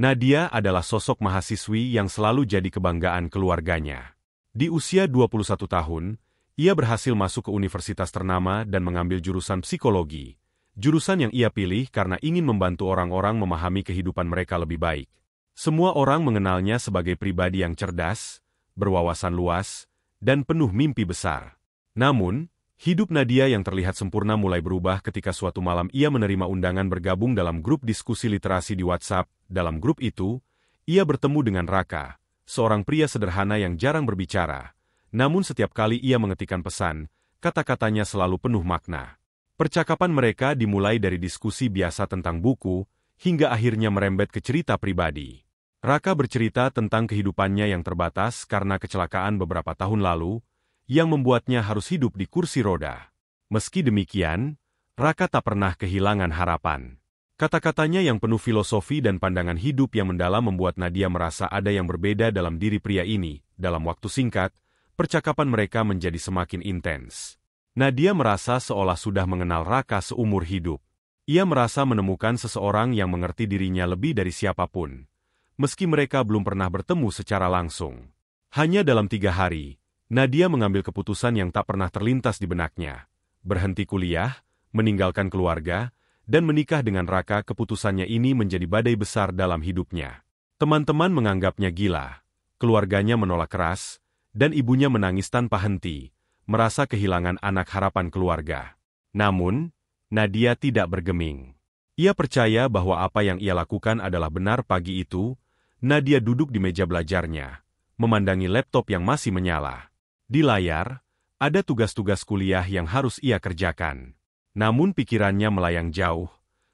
Nadia adalah sosok mahasiswi yang selalu jadi kebanggaan keluarganya. Di usia 21 tahun, ia berhasil masuk ke universitas ternama dan mengambil jurusan psikologi. Jurusan yang ia pilih karena ingin membantu orang-orang memahami kehidupan mereka lebih baik. Semua orang mengenalnya sebagai pribadi yang cerdas, berwawasan luas, dan penuh mimpi besar. Namun, hidup Nadia yang terlihat sempurna mulai berubah ketika suatu malam ia menerima undangan bergabung dalam grup diskusi literasi di WhatsApp. Dalam grup itu, ia bertemu dengan Raka, seorang pria sederhana yang jarang berbicara. Namun setiap kali ia mengetikkan pesan, kata-katanya selalu penuh makna. Percakapan mereka dimulai dari diskusi biasa tentang buku, hingga akhirnya merembet ke cerita pribadi. Raka bercerita tentang kehidupannya yang terbatas karena kecelakaan beberapa tahun lalu, yang membuatnya harus hidup di kursi roda. Meski demikian, Raka tak pernah kehilangan harapan. Kata-katanya yang penuh filosofi dan pandangan hidup yang mendalam membuat Nadia merasa ada yang berbeda dalam diri pria ini. Dalam waktu singkat, percakapan mereka menjadi semakin intens. Nadia merasa seolah sudah mengenal Raka seumur hidup. Ia merasa menemukan seseorang yang mengerti dirinya lebih dari siapapun. Meski mereka belum pernah bertemu secara langsung. Hanya dalam 3 hari, Nadia mengambil keputusan yang tak pernah terlintas di benaknya. Berhenti kuliah, meninggalkan keluarga, dan menikah dengan Raka. Keputusannya ini menjadi badai besar dalam hidupnya. Teman-teman menganggapnya gila, keluarganya menolak keras, dan ibunya menangis tanpa henti, merasa kehilangan anak harapan keluarga. Namun, Nadia tidak bergeming. Ia percaya bahwa apa yang ia lakukan adalah benar. Pagi itu, Nadia duduk di meja belajarnya, memandangi laptop yang masih menyala. Di layar, ada tugas-tugas kuliah yang harus ia kerjakan. Namun pikirannya melayang jauh,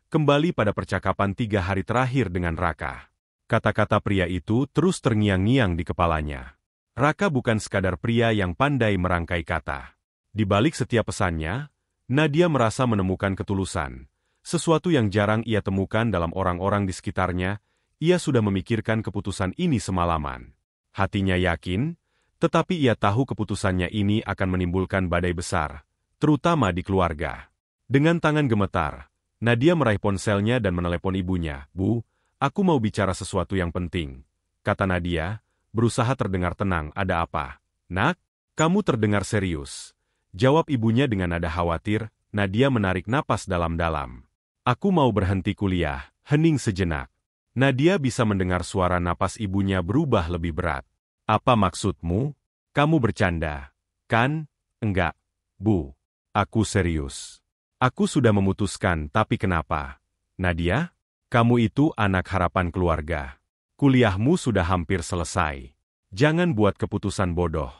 kembali pada percakapan 3 hari terakhir dengan Raka. Kata-kata pria itu terus terngiang-ngiang di kepalanya. Raka bukan sekadar pria yang pandai merangkai kata. Di balik setiap pesannya, Nadia merasa menemukan ketulusan. Sesuatu yang jarang ia temukan dalam orang-orang di sekitarnya. Ia sudah memikirkan keputusan ini semalaman. Hatinya yakin, tetapi ia tahu keputusannya ini akan menimbulkan badai besar, terutama di keluarga. Dengan tangan gemetar, Nadia meraih ponselnya dan menelepon ibunya. "Bu, aku mau bicara sesuatu yang penting," kata Nadia, berusaha terdengar tenang. "Ada apa?" "Nak, kamu terdengar serius," jawab ibunya dengan nada khawatir. Nadia menarik napas dalam-dalam. "Aku mau berhenti kuliah." Hening sejenak. Nadia bisa mendengar suara napas ibunya berubah lebih berat. "Apa maksudmu? Kamu bercanda, kan?" "Enggak, Bu. Aku serius. Aku sudah memutuskan." "Tapi kenapa?" "Nadia, kamu itu anak harapan keluarga. Kuliahmu sudah hampir selesai. Jangan buat keputusan bodoh."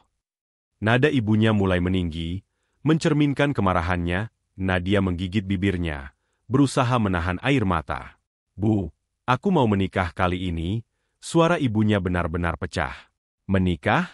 Nada ibunya mulai meninggi, mencerminkan kemarahannya. Nadia menggigit bibirnya, berusaha menahan air mata. "Bu, aku mau menikah kali ini." Suara ibunya benar-benar pecah. "Menikah?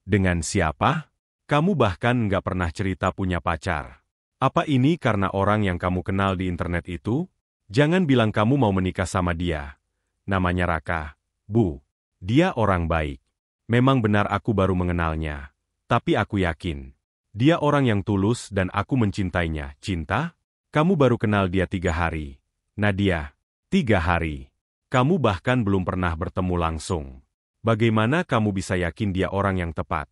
Dengan siapa? Kamu bahkan nggak pernah cerita punya pacar. Apa ini karena orang yang kamu kenal di internet itu? Jangan bilang kamu mau menikah sama dia. Namanya Raka." "Bu, dia orang baik. Memang benar aku baru mengenalnya. Tapi aku yakin, dia orang yang tulus dan aku mencintainya." "Cinta? Kamu baru kenal dia 3 hari. Nadia, 3 hari. Kamu bahkan belum pernah bertemu langsung. Bagaimana kamu bisa yakin dia orang yang tepat?"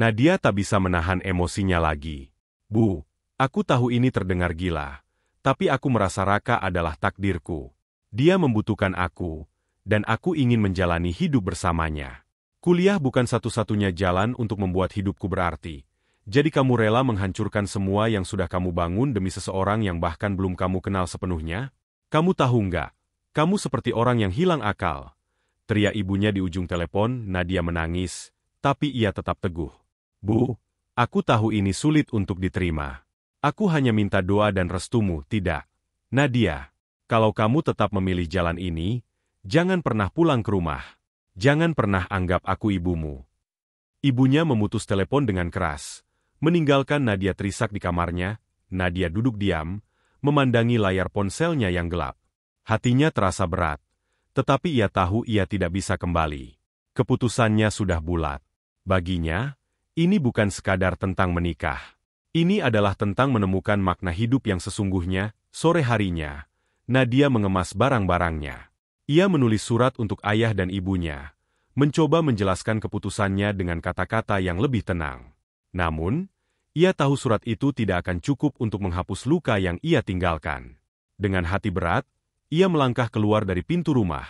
Nadia tak bisa menahan emosinya lagi. "Bu, aku tahu ini terdengar gila. Tapi aku merasa Raka adalah takdirku. Dia membutuhkan aku, dan aku ingin menjalani hidup bersamanya. Kuliah bukan satu-satunya jalan untuk membuat hidupku berarti. Jadi kamu rela menghancurkan semua yang sudah kamu bangun demi seseorang yang bahkan belum kamu kenal sepenuhnya? Kamu tahu nggak? Kamu seperti orang yang hilang akal." Teriak ibunya di ujung telepon. Nadia menangis, tapi ia tetap teguh. "Bu, aku tahu ini sulit untuk diterima. Aku hanya minta doa dan restumu." "Tidak. Nadia, kalau kamu tetap memilih jalan ini, jangan pernah pulang ke rumah. Jangan pernah anggap aku ibumu." Ibunya memutus telepon dengan keras, meninggalkan Nadia terisak di kamarnya. Nadia duduk diam, memandangi layar ponselnya yang gelap. Hatinya terasa berat, tetapi ia tahu ia tidak bisa kembali. Keputusannya sudah bulat. Baginya, ini bukan sekadar tentang menikah. Ini adalah tentang menemukan makna hidup yang sesungguhnya. Sore harinya, Nadia mengemas barang-barangnya. Ia menulis surat untuk ayah dan ibunya, mencoba menjelaskan keputusannya dengan kata-kata yang lebih tenang. Namun, ia tahu surat itu tidak akan cukup untuk menghapus luka yang ia tinggalkan. Dengan hati berat, ia melangkah keluar dari pintu rumah,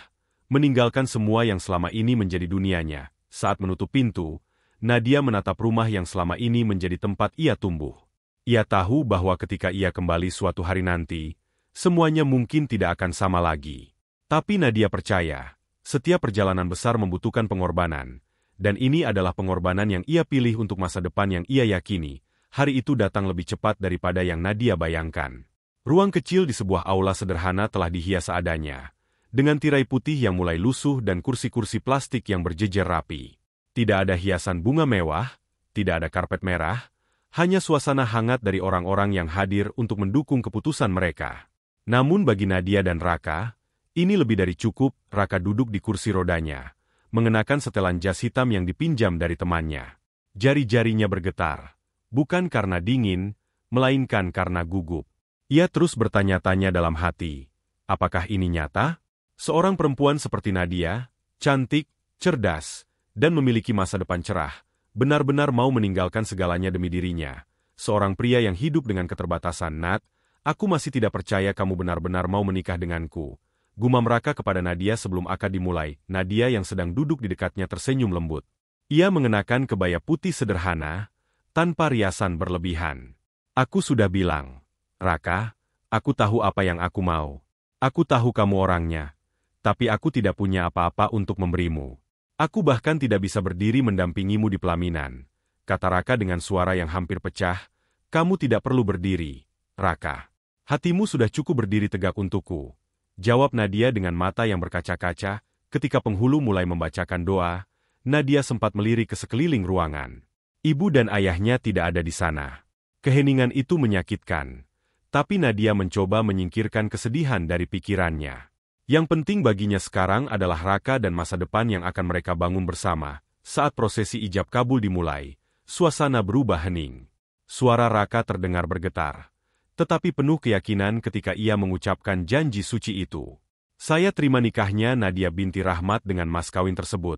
meninggalkan semua yang selama ini menjadi dunianya. Saat menutup pintu, Nadia menatap rumah yang selama ini menjadi tempat ia tumbuh. Ia tahu bahwa ketika ia kembali suatu hari nanti, semuanya mungkin tidak akan sama lagi. Tapi Nadia percaya, setiap perjalanan besar membutuhkan pengorbanan, dan ini adalah pengorbanan yang ia pilih untuk masa depan yang ia yakini. Hari itu datang lebih cepat daripada yang Nadia bayangkan. Ruang kecil di sebuah aula sederhana telah dihias seadanya, dengan tirai putih yang mulai lusuh dan kursi-kursi plastik yang berjejer rapi. Tidak ada hiasan bunga mewah, tidak ada karpet merah, hanya suasana hangat dari orang-orang yang hadir untuk mendukung keputusan mereka. Namun bagi Nadia dan Raka, ini lebih dari cukup. Raka duduk di kursi rodanya, mengenakan setelan jas hitam yang dipinjam dari temannya. Jari-jarinya bergetar, bukan karena dingin, melainkan karena gugup. Ia terus bertanya-tanya dalam hati, apakah ini nyata? Seorang perempuan seperti Nadia, cantik, cerdas, dan memiliki masa depan cerah, benar-benar mau meninggalkan segalanya demi dirinya. Seorang pria yang hidup dengan keterbatasan. Nat, aku masih tidak percaya kamu benar-benar mau menikah denganku. Gumam Raka kepada Nadia sebelum akad dimulai. Nadia yang sedang duduk di dekatnya tersenyum lembut. Ia mengenakan kebaya putih sederhana, tanpa riasan berlebihan. Aku sudah bilang, Raka, aku tahu apa yang aku mau. Aku tahu kamu orangnya, tapi aku tidak punya apa-apa untuk memberimu. Aku bahkan tidak bisa berdiri mendampingimu di pelaminan, kata Raka dengan suara yang hampir pecah. Kamu tidak perlu berdiri, Raka. Hatimu sudah cukup berdiri tegak untukku. Jawab Nadia dengan mata yang berkaca-kaca. Ketika penghulu mulai membacakan doa, Nadia sempat melirik ke sekeliling ruangan. Ibu dan ayahnya tidak ada di sana. Keheningan itu menyakitkan. Tapi Nadia mencoba menyingkirkan kesedihan dari pikirannya. Yang penting baginya sekarang adalah Raka dan masa depan yang akan mereka bangun bersama. Saat prosesi ijab kabul dimulai, suasana berubah hening. Suara Raka terdengar bergetar, tetapi penuh keyakinan ketika ia mengucapkan janji suci itu. Saya terima nikahnya Nadia binti Rahmat dengan mas kawin tersebut.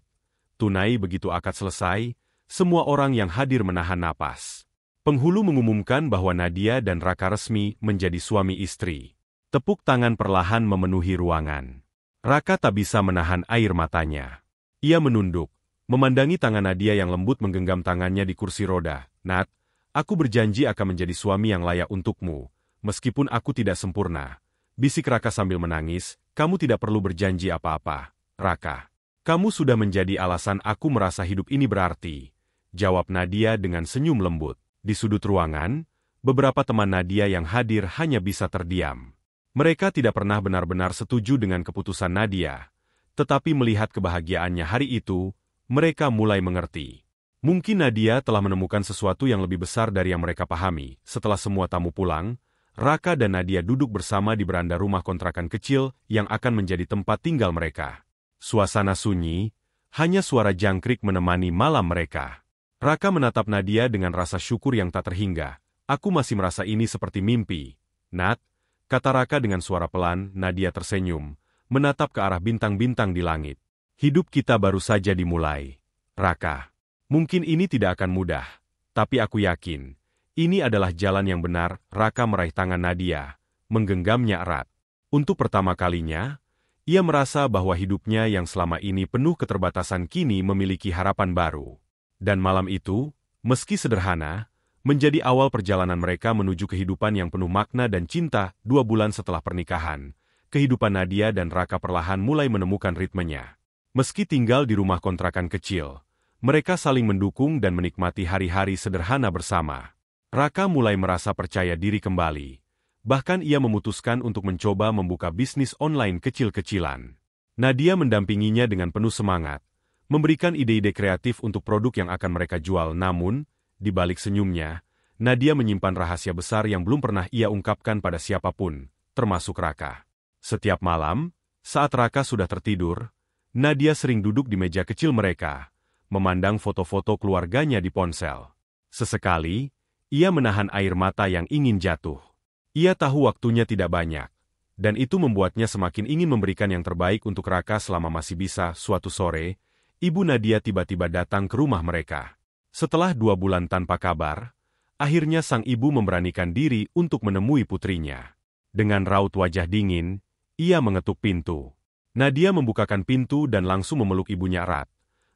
Tunai begitu akad selesai, semua orang yang hadir menahan napas. Penghulu mengumumkan bahwa Nadia dan Raka resmi menjadi suami istri. Tepuk tangan perlahan memenuhi ruangan. Raka tak bisa menahan air matanya. Ia menunduk, memandangi tangan Nadia yang lembut menggenggam tangannya di kursi roda. Nat, aku berjanji akan menjadi suami yang layak untukmu, meskipun aku tidak sempurna. Bisik Raka sambil menangis, kamu tidak perlu berjanji apa-apa, Raka. Kamu sudah menjadi alasan aku merasa hidup ini berarti, jawab Nadia dengan senyum lembut. Di sudut ruangan, beberapa teman Nadia yang hadir hanya bisa terdiam. Mereka tidak pernah benar-benar setuju dengan keputusan Nadia, tetapi melihat kebahagiaannya hari itu, mereka mulai mengerti. Mungkin Nadia telah menemukan sesuatu yang lebih besar dari yang mereka pahami. Setelah semua tamu pulang, Raka dan Nadia duduk bersama di beranda rumah kontrakan kecil yang akan menjadi tempat tinggal mereka. Suasana sunyi, hanya suara jangkrik menemani malam mereka. Raka menatap Nadia dengan rasa syukur yang tak terhingga. Aku masih merasa ini seperti mimpi. Nat, kata Raka dengan suara pelan. Nadia tersenyum, menatap ke arah bintang-bintang di langit. Hidup kita baru saja dimulai, Raka. Mungkin ini tidak akan mudah, tapi aku yakin, ini adalah jalan yang benar. Raka meraih tangan Nadia, menggenggamnya erat. Untuk pertama kalinya, ia merasa bahwa hidupnya yang selama ini penuh keterbatasan kini memiliki harapan baru. Dan malam itu, meski sederhana, menjadi awal perjalanan mereka menuju kehidupan yang penuh makna dan cinta. 2 bulan setelah pernikahan, kehidupan Nadia dan Raka perlahan mulai menemukan ritmenya. Meski tinggal di rumah kontrakan kecil, mereka saling mendukung dan menikmati hari-hari sederhana bersama. Raka mulai merasa percaya diri kembali. Bahkan ia memutuskan untuk mencoba membuka bisnis online kecil-kecilan. Nadia mendampinginya dengan penuh semangat, memberikan ide-ide kreatif untuk produk yang akan mereka jual. Namun, di balik senyumnya, Nadia menyimpan rahasia besar yang belum pernah ia ungkapkan pada siapapun, termasuk Raka. Setiap malam, saat Raka sudah tertidur, Nadia sering duduk di meja kecil mereka, memandang foto-foto keluarganya di ponsel. Sesekali, ia menahan air mata yang ingin jatuh. Ia tahu waktunya tidak banyak, Dan itu membuatnya semakin ingin memberikan yang terbaik untuk Raka selama masih bisa. Suatu sore, Ibu Nadia tiba-tiba datang ke rumah mereka. Setelah 2 bulan tanpa kabar, akhirnya sang ibu memberanikan diri untuk menemui putrinya. Dengan raut wajah dingin, ia mengetuk pintu. Nadia membukakan pintu dan langsung memeluk ibunya erat.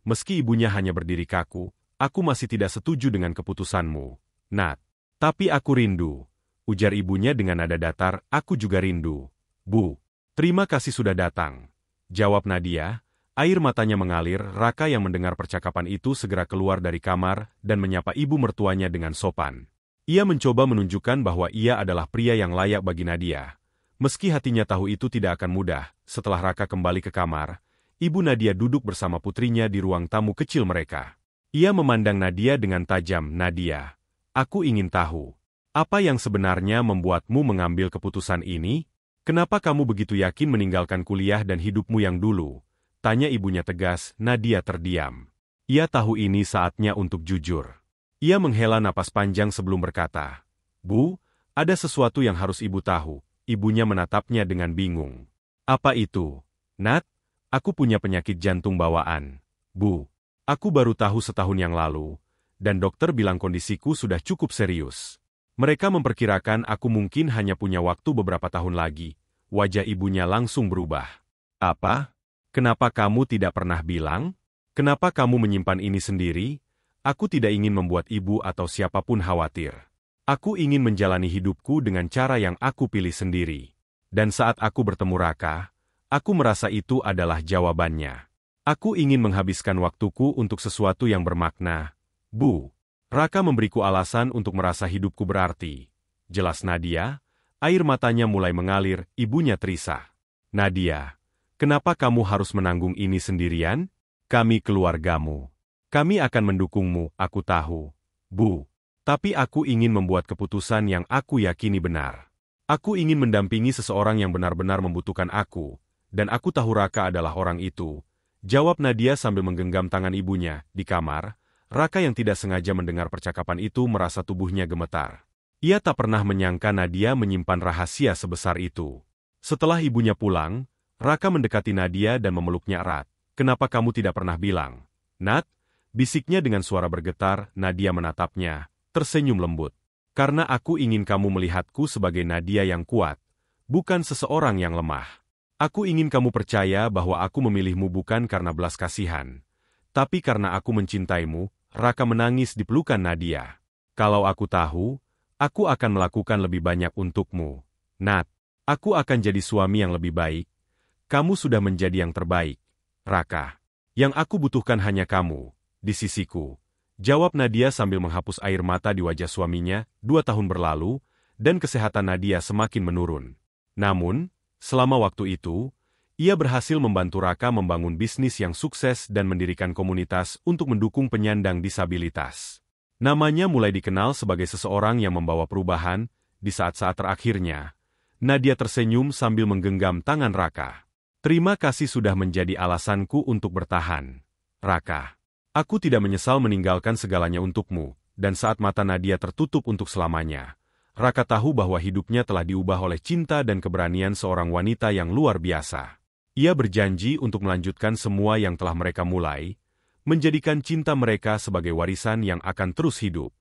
Meski ibunya hanya berdiri kaku, "Aku masih tidak setuju dengan keputusanmu, Nat. Tapi aku rindu," ujar ibunya dengan nada datar. "Aku juga rindu, Bu." "Terima kasih sudah datang," jawab Nadia. Air matanya mengalir. Raka yang mendengar percakapan itu segera keluar dari kamar dan menyapa ibu mertuanya dengan sopan. Ia mencoba menunjukkan bahwa ia adalah pria yang layak bagi Nadia. Meski hatinya tahu itu tidak akan mudah, setelah Raka kembali ke kamar, Ibu Nadia duduk bersama putrinya di ruang tamu kecil mereka. Ia memandang Nadia dengan tajam. "Nadia, aku ingin tahu, apa yang sebenarnya membuatmu mengambil keputusan ini? Kenapa kamu begitu yakin meninggalkan kuliah dan hidupmu yang dulu?" tanya ibunya tegas. Nadia terdiam. Ia tahu ini saatnya untuk jujur. Ia menghela napas panjang sebelum berkata, "Bu, ada sesuatu yang harus ibu tahu." Ibunya menatapnya dengan bingung. "Apa itu?" "Nat, aku punya penyakit jantung bawaan, Bu. Aku baru tahu setahun yang lalu, dan dokter bilang kondisiku sudah cukup serius. Mereka memperkirakan aku mungkin hanya punya waktu beberapa tahun lagi." Wajah ibunya langsung berubah. "Apa? Kenapa kamu tidak pernah bilang? Kenapa kamu menyimpan ini sendiri?" "Aku tidak ingin membuat ibu atau siapapun khawatir. Aku ingin menjalani hidupku dengan cara yang aku pilih sendiri. Dan saat aku bertemu Raka, aku merasa itu adalah jawabannya. Aku ingin menghabiskan waktuku untuk sesuatu yang bermakna, Bu." "Raka memberiku alasan untuk merasa hidupku berarti," jelas Nadia. Air matanya mulai mengalir. Ibunya terisah. "Nadia, kenapa kamu harus menanggung ini sendirian? Kami keluargamu. Kami akan mendukungmu, aku tahu, Bu. Tapi aku ingin membuat keputusan yang aku yakini benar. Aku ingin mendampingi seseorang yang benar-benar membutuhkan aku, dan aku tahu Raka adalah orang itu," jawab Nadia sambil menggenggam tangan ibunya. Di kamar, Raka yang tidak sengaja mendengar percakapan itu merasa tubuhnya gemetar. Ia tak pernah menyangka Nadia menyimpan rahasia sebesar itu. Setelah ibunya pulang, Raka mendekati Nadia dan memeluknya erat. "Kenapa kamu tidak pernah bilang, Nat?" bisiknya dengan suara bergetar. Nadia menatapnya, tersenyum lembut. "Karena aku ingin kamu melihatku sebagai Nadia yang kuat, bukan seseorang yang lemah. Aku ingin kamu percaya bahwa aku memilihmu bukan karena belas kasihan, tapi karena aku mencintaimu." Raka menangis di pelukan Nadia. "Kalau aku tahu, aku akan melakukan lebih banyak untukmu, Nat. Aku akan jadi suami yang lebih baik. Kamu sudah menjadi yang terbaik, Raka. Yang aku butuhkan hanya kamu, di sisiku," jawab Nadia sambil menghapus air mata di wajah suaminya. 2 tahun berlalu, dan kesehatan Nadia semakin menurun. Namun, selama waktu itu, ia berhasil membantu Raka membangun bisnis yang sukses dan mendirikan komunitas untuk mendukung penyandang disabilitas. Namanya mulai dikenal sebagai seseorang yang membawa perubahan. Di saat-saat terakhirnya, Nadia tersenyum sambil menggenggam tangan Raka. "Terima kasih sudah menjadi alasanku untuk bertahan, Raka. Aku tidak menyesal meninggalkan segalanya untukmu." Dan saat mata Nadia tertutup untuk selamanya, Raka tahu bahwa hidupnya telah diubah oleh cinta dan keberanian seorang wanita yang luar biasa. Ia berjanji untuk melanjutkan semua yang telah mereka mulai, menjadikan cinta mereka sebagai warisan yang akan terus hidup.